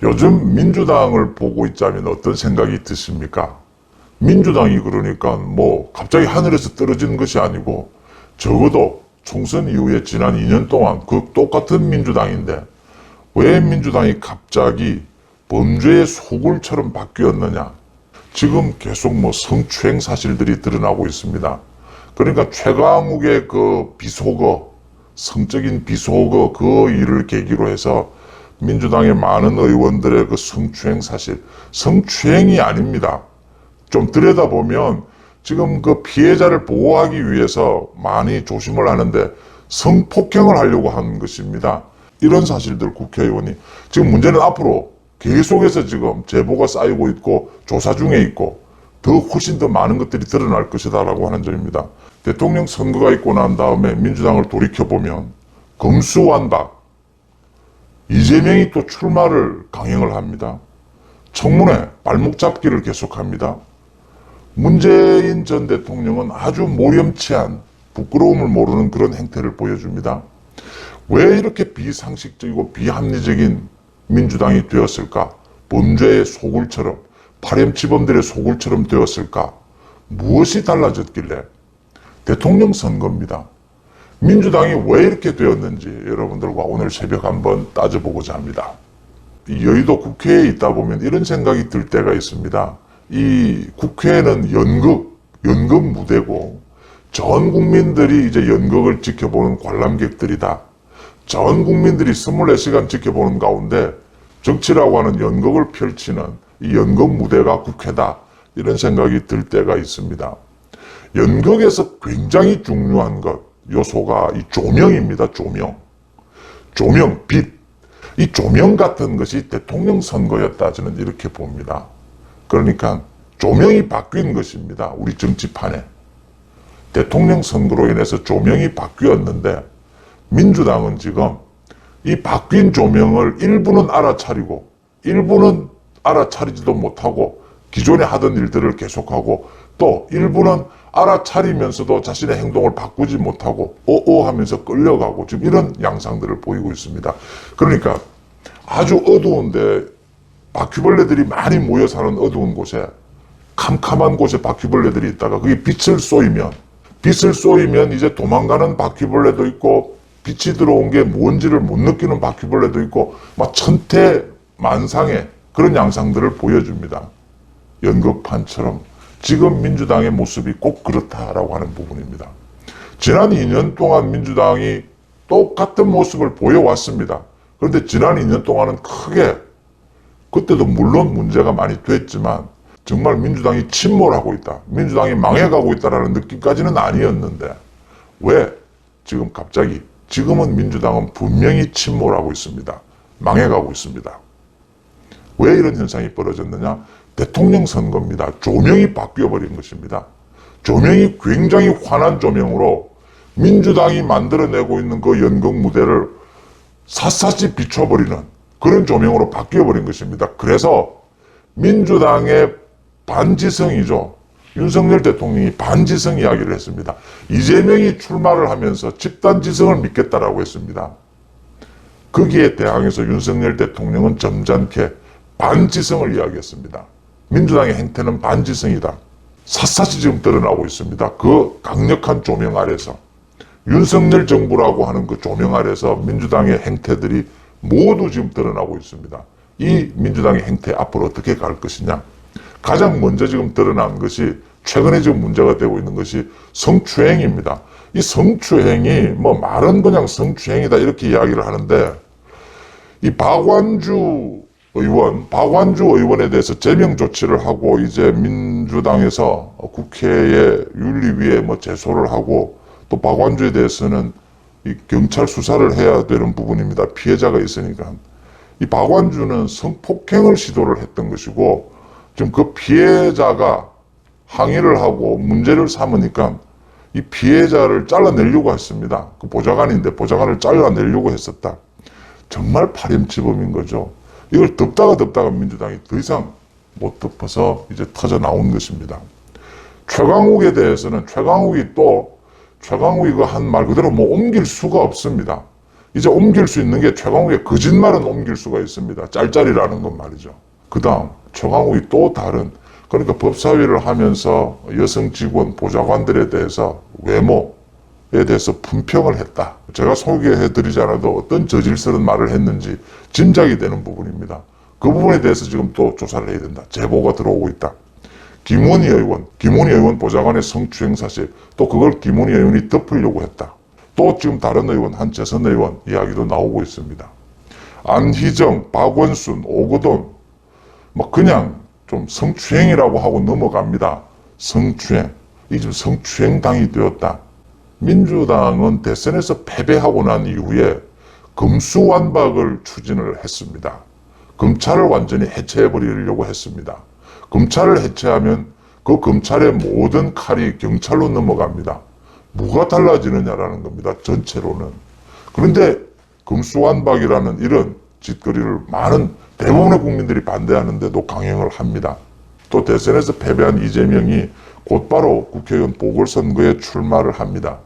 요즘 민주당을 보고 있자면 어떤 생각이 드십니까? 민주당이 그러니까 뭐 갑자기 하늘에서 떨어지는 것이 아니고 적어도 총선 이후에 지난 2년 동안 그 똑같은 민주당인데 왜 민주당이 갑자기 범죄의 소굴처럼 바뀌었느냐? 지금 계속 뭐 성추행 사실들이 드러나고 있습니다. 그러니까 최강욱의 그 비속어, 성적인 비속어 그 일을 계기로 해서 민주당의 많은 의원들의 그 성추행 사실, 성추행이 아닙니다. 좀 들여다보면 지금 그 피해자를 보호하기 위해서 많이 조심을 하는데 성폭행을 하려고 하는 것입니다. 이런 사실들 국회의원이 지금 문제는 앞으로 계속해서 지금 제보가 쌓이고 있고 조사 중에 있고 더 훨씬 더 많은 것들이 드러날 것이다라고 하는 점입니다. 대통령 선거가 있고 난 다음에 민주당을 돌이켜보면 검수완박, 이재명이 또 출마를 강행을 합니다. 청문회 발목 잡기를 계속합니다. 문재인 전 대통령은 아주 모렴치한 부끄러움을 모르는 그런 행태를 보여줍니다. 왜 이렇게 비상식적이고 비합리적인 민주당이 되었을까? 범죄의 소굴처럼, 파렴치범들의 소굴처럼 되었을까? 무엇이 달라졌길래? 대통령 선거입니다. 민주당이 왜 이렇게 되었는지 여러분들과 오늘 새벽 한번 따져보고자 합니다. 여의도 국회에 있다 보면 이런 생각이 들 때가 있습니다. 이 국회는 연극 무대고 전 국민들이 이제 연극을 지켜보는 관람객들이다. 전 국민들이 24시간 지켜보는 가운데 정치라고 하는 연극을 펼치는 이 연극 무대가 국회다. 이런 생각이 들 때가 있습니다. 연극에서 굉장히 중요한 것, 요소가 이 조명입니다. 조명, 빛. 이 조명 같은 것이 대통령 선거였다. 저는 이렇게 봅니다. 그러니까 조명이 바뀐 것입니다. 우리 정치판에. 대통령 선거로 인해서 조명이 바뀌었는데 민주당은 지금 이 바뀐 조명을 일부는 알아차리고 일부는 알아차리지도 못하고 기존에 하던 일들을 계속하고 또 일부는 알아차리면서도 자신의 행동을 바꾸지 못하고 하면서 끌려가고 지금 이런 양상들을 보이고 있습니다. 그러니까 아주 어두운데 바퀴벌레들이 많이 모여 사는 어두운 곳에 캄캄한 곳에 바퀴벌레들이 있다가 그게 빛을 쏘이면 이제 도망가는 바퀴벌레도 있고 빛이 들어온 게 뭔지를 못 느끼는 바퀴벌레도 있고 막 천태만상의 그런 양상들을 보여줍니다. 연극판처럼 지금 민주당의 모습이 꼭 그렇다라고 하는 부분입니다. 지난 2년 동안 민주당이 똑같은 모습을 보여왔습니다. 그런데 지난 2년 동안은 크게 그때도 물론 문제가 많이 됐지만 정말 민주당이 침몰하고 있다. 민주당이 망해가고 있다라는 느낌까지는 아니었는데 왜 지금 갑자기 지금은 민주당은 분명히 침몰하고 있습니다. 망해가고 있습니다. 왜 이런 현상이 벌어졌느냐? 대통령 선거입니다. 조명이 바뀌어버린 것입니다. 조명이 굉장히 환한 조명으로 민주당이 만들어내고 있는 그 연극 무대를 샅샅이 비춰버리는 그런 조명으로 바뀌어버린 것입니다. 그래서 민주당의 반지성이죠. 윤석열 대통령이 반지성 이야기를 했습니다. 이재명이 출마를 하면서 집단지성을 믿겠다라고 했습니다. 거기에 대항해서 윤석열 대통령은 점잖게 반지성을 이야기했습니다. 민주당의 행태는 반지성이다. 샅샅이 지금 드러나고 있습니다. 그 강력한 조명 아래서 윤석열 정부라고 하는 그 조명 아래서 민주당의 행태들이 모두 지금 드러나고 있습니다. 이 민주당의 행태 앞으로 어떻게 갈 것이냐. 가장 먼저 지금 드러난 것이 최근에 지금 문제가 되고 있는 것이 성추행입니다. 이 성추행이 뭐 말은 그냥 성추행이다 이렇게 이야기를 하는데 이 박완주 의원에 대해서 제명 조치를 하고 이제 민주당에서 국회의 윤리위에 뭐 제소를 하고 또 박완주에 대해서는 이 경찰 수사를 해야 되는 부분입니다. 피해자가 있으니까. 이 박완주는 성폭행을 시도를 했던 것이고 지금 그 피해자가 항의를 하고 문제를 삼으니까 이 피해자를 잘라내려고 했습니다. 그 보좌관인데 보좌관을 잘라내려고 했었다. 정말 파렴치범인 거죠. 이걸 덮다가 민주당이 더 이상 못 덮어서 이제 터져 나온 것입니다. 최강욱에 대해서는 최강욱이 그 한 말 그대로 뭐 옮길 수가 없습니다. 이제 옮길 수 있는 게 최강욱의 거짓말은 옮길 수가 있습니다. 짤짤이라는 건 말이죠. 그 다음 최강욱이 또 다른, 그러니까 법사위를 하면서 여성 직원, 보좌관들에 대해서 외모에 대해서 품평을 했다. 제가 소개해드리지 않아도 어떤 저질스러운 말을 했는지 짐작이 되는 부분입니다. 그 부분에 대해서 지금 또 조사를 해야 된다. 제보가 들어오고 있다. 김원희 의원 보좌관의 성추행 사실, 또 그걸 김원희 의원이 덮으려고 했다. 또 지금 다른 의원, 한재선 의원 이야기도 나오고 있습니다. 안희정, 박원순, 오거돈, 뭐 그냥 좀 성추행이라고 하고 넘어갑니다. 성추행. 이 지금 성추행당이 되었다. 민주당은 대선에서 패배하고 난 이후에 검수완박을 추진을 했습니다. 검찰을 완전히 해체해버리려고 했습니다. 검찰을 해체하면 그 검찰의 모든 칼이 경찰로 넘어갑니다. 뭐가 달라지느냐라는 겁니다. 전체로는. 그런데 검수완박이라는 이런 짓거리를 많은 대부분의 국민들이 반대하는데도 강행을 합니다. 또 대선에서 패배한 이재명이 곧바로 국회의원 보궐선거에 출마를 합니다.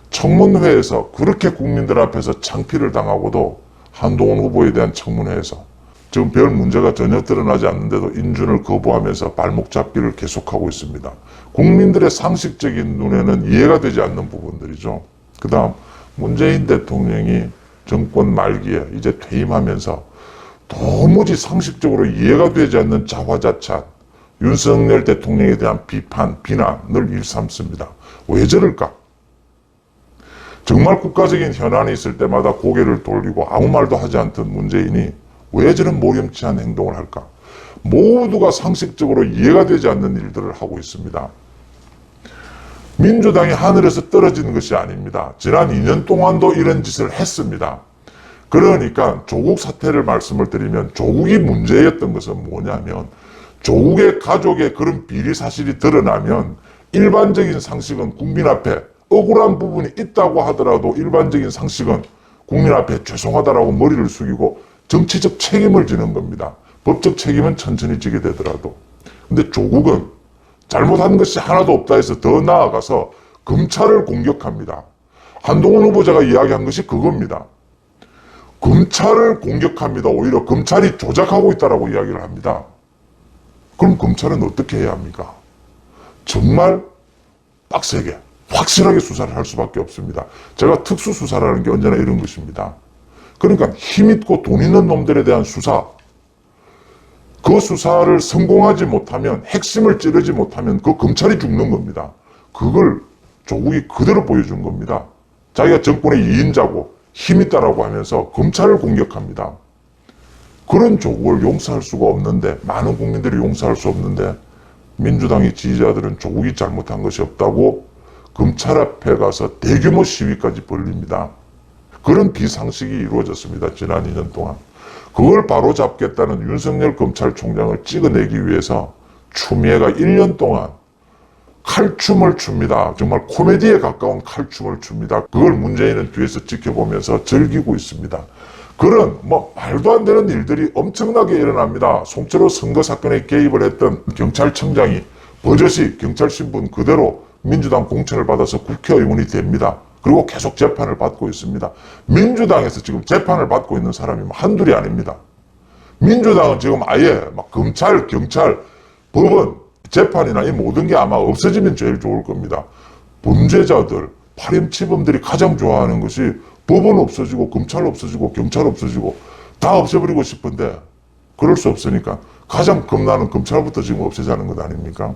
청문회에서 그렇게 국민들 앞에서 창피를 당하고도 한동훈 후보에 대한 청문회에서 지금 별 문제가 전혀 드러나지 않는데도 인준을 거부하면서 발목 잡기를 계속하고 있습니다. 국민들의 상식적인 눈에는 이해가 되지 않는 부분들이죠. 그 다음 문재인 대통령이 정권 말기에 이제 퇴임하면서 도무지 상식적으로 이해가 되지 않는 자화자찬, 윤석열 대통령에 대한 비판, 비난을 일삼습니다. 왜 저럴까? 정말 국가적인 현안이 있을 때마다 고개를 돌리고 아무 말도 하지 않던 문재인이 왜 저런 모렴치한 행동을 할까? 모두가 상식적으로 이해가 되지 않는 일들을 하고 있습니다. 민주당이 하늘에서 떨어지는 것이 아닙니다. 지난 2년 동안도 이런 짓을 했습니다. 그러니까 조국 사태를 말씀을 드리면 조국이 문제였던 것은 뭐냐면 조국의 가족의 그런 비리 사실이 드러나면 일반적인 상식은 국민 앞에 억울한 부분이 있다고 하더라도 일반적인 상식은 국민 앞에 죄송하다라고 머리를 숙이고 정치적 책임을 지는 겁니다. 법적 책임은 천천히 지게 되더라도. 근데 조국은 잘못한 것이 하나도 없다 해서 더 나아가서 검찰을 공격합니다. 한동훈 후보자가 이야기한 것이 그겁니다. 검찰을 공격합니다. 오히려 검찰이 조작하고 있다라고 이야기를 합니다. 그럼 검찰은 어떻게 해야 합니까? 정말 빡세게, 확실하게 수사를 할 수밖에 없습니다. 제가 특수수사라는 게 언제나 이런 것입니다. 그러니까 힘있고 돈 있는 놈들에 대한 수사, 그 수사를 성공하지 못하면, 핵심을 찌르지 못하면 그 검찰이 죽는 겁니다. 그걸 조국이 그대로 보여준 겁니다. 자기가 정권의 2인자고 힘있다라고 하면서 검찰을 공격합니다. 그런 조국을 용서할 수가 없는데, 많은 국민들이 용서할 수 없는데 민주당의 지지자들은 조국이 잘못한 것이 없다고 검찰 앞에 가서 대규모 시위까지 벌립니다. 그런 비상식이 이루어졌습니다. 지난 2년 동안. 그걸 바로잡겠다는 윤석열 검찰총장을 찍어내기 위해서 추미애가 1년 동안 칼춤을 춥니다. 정말 코미디에 가까운 칼춤을 춥니다. 그걸 문재인은 뒤에서 지켜보면서 즐기고 있습니다. 그런 말도 안 되는 일들이 엄청나게 일어납니다. 송철호 선거 사건에 개입을 했던 경찰청장이 버젓이 경찰 신분 그대로 민주당 공천을 받아서 국회의원이 됩니다. 그리고 계속 재판을 받고 있습니다. 민주당에서 지금 재판을 받고 있는 사람이 한둘이 아닙니다. 민주당은 지금 아예 검찰, 경찰, 법원, 재판이나 이 모든 게 아마 없어지면 제일 좋을 겁니다. 범죄자들, 파렴치범들이 가장 좋아하는 것이 법원 없어지고 검찰 없어지고 경찰 없어지고 다 없애버리고 싶은데 그럴 수 없으니까 가장 겁나는 검찰부터 지금 없애자는 것 아닙니까?